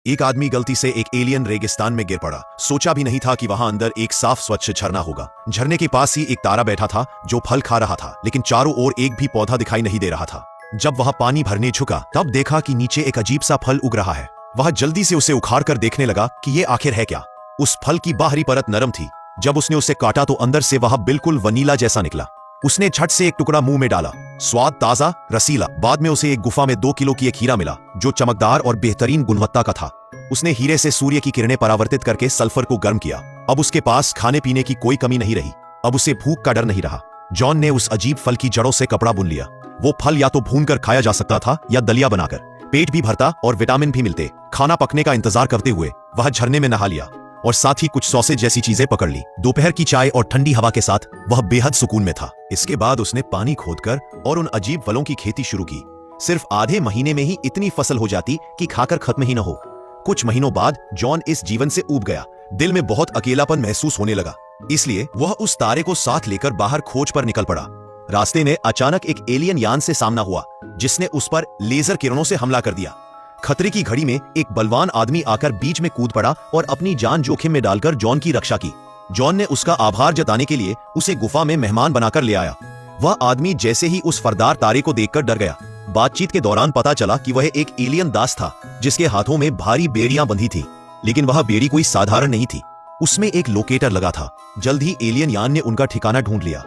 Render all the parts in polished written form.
एक आदमी गलती से एक एलियन रेगिस्तान में गिर पड़ा। सोचा भी नहीं था कि वहां अंदर एक साफ स्वच्छ झरना होगा। झरने के पास ही एक तारा बैठा था जो फल खा रहा था, लेकिन चारों ओर एक भी पौधा दिखाई नहीं दे रहा था। जब वह पानी भरने झुका तब देखा कि नीचे एक अजीब सा फल उग रहा है। वह जल्दी से उसे उखाड़ कर देखने लगा कि ये आखिर है क्या। उस फल की बाहरी परत नरम थी। जब उसने उसे काटा तो अंदर से वह बिल्कुल वनीला जैसा निकला। उसने झट से एक टुकड़ा मुंह में डाला। स्वाद ताजा, रसीला। बाद में उसे एक गुफा में 2 किलो की एक हीरा मिला जो चमकदार और बेहतरीन गुणवत्ता का था। उसने हीरे से सूर्य की किरणें परावर्तित करके सल्फर को गर्म किया। अब उसके पास खाने पीने की कोई कमी नहीं रही। अब उसे भूख का डर नहीं रहा। जॉन ने उस अजीब फल की जड़ों से कपड़ा बुन लिया। वो फल या तो भूनकर खाया जा सकता था या दलिया बनाकर। पेट भी भरता और विटामिन भी मिलते। खाना पकने का इंतजार करते हुए वह झरने में नहा लिया और साथ ही कुछ सॉसेज जैसी चीजें पकड़ ली। दोपहर की चाय और ठंडी हवा के साथ वह बेहद सुकून में था। इसके बाद उसने पानी खोदकर और उन अजीब फलों की खेती शुरू की। सिर्फ आधे महीने में ही इतनी फसल हो जाती कि खाकर खत्म ही न हो। कुछ महीनों बाद जॉन इस जीवन से ऊब गया। दिल में बहुत अकेलापन महसूस होने लगा, इसलिए वह उस तारे को साथ लेकर बाहर खोज पर निकल पड़ा। रास्ते में अचानक एक एलियन यान से सामना हुआ जिसने उस पर लेजर किरणों से हमला कर दिया। खतरे की घड़ी में एक बलवान आदमी आकर बीच में कूद पड़ा और अपनी जान जोखिम में डालकर जॉन की रक्षा की। जॉन ने उसका आभार जताने के लिए उसे गुफा में मेहमान बनाकर ले आया। वह आदमी जैसे ही उस फरदार तारे को देखकर डर गया। बातचीत के दौरान पता चला कि वह एक एलियन दास था जिसके हाथों में भारी बेड़ियां बंधी थी, लेकिन वह बेड़ी कोई साधारण नहीं थी। उसमें एक लोकेटर लगा था। जल्द ही एलियन यान ने उनका ठिकाना ढूंढ लिया।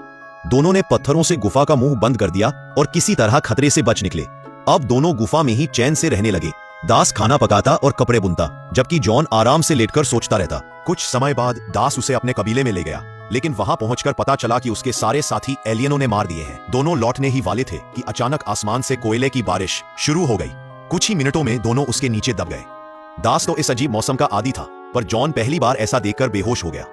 दोनों ने पत्थरों से गुफा का मुंह बंद कर दिया और किसी तरह खतरे से बच निकले। अब दोनों गुफा में ही चैन से रहने लगे। दास खाना पकाता और कपड़े बुनता, जबकि जॉन आराम से लेटकर सोचता रहता। कुछ समय बाद दास उसे अपने कबीले में ले गया, लेकिन वहां पहुंचकर पता चला कि उसके सारे साथी एलियनों ने मार दिए हैं। दोनों लौटने ही वाले थे कि अचानक आसमान से कोयले की बारिश शुरू हो गई। कुछ ही मिनटों में दोनों उसके नीचे दब गए। दास तो इस अजीब मौसम का आदी था, पर जॉन पहली बार ऐसा देखकर बेहोश हो गया।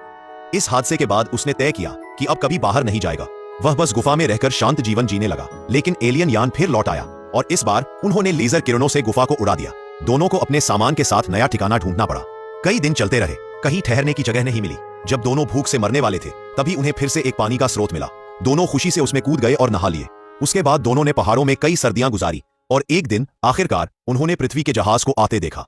इस हादसे के बाद उसने तय किया कि अब कभी बाहर नहीं जाएगा। वह बस गुफा में रहकर शांत जीवन जीने लगा। लेकिन एलियन यान फिर लौट आया और इस बार उन्होंने लेजर किरणों से गुफा को उड़ा दिया। दोनों को अपने सामान के साथ नया ठिकाना ढूंढना पड़ा। कई दिन चलते रहे, कहीं ठहरने की जगह नहीं मिली। जब दोनों भूख से मरने वाले थे तभी उन्हें फिर से एक पानी का स्रोत मिला। दोनों खुशी से उसमें कूद गए और नहा लिए। उसके बाद दोनों ने पहाड़ों में कई सर्दियां गुजारी और एक दिन आखिरकार उन्होंने पृथ्वी के जहाज को आते देखा।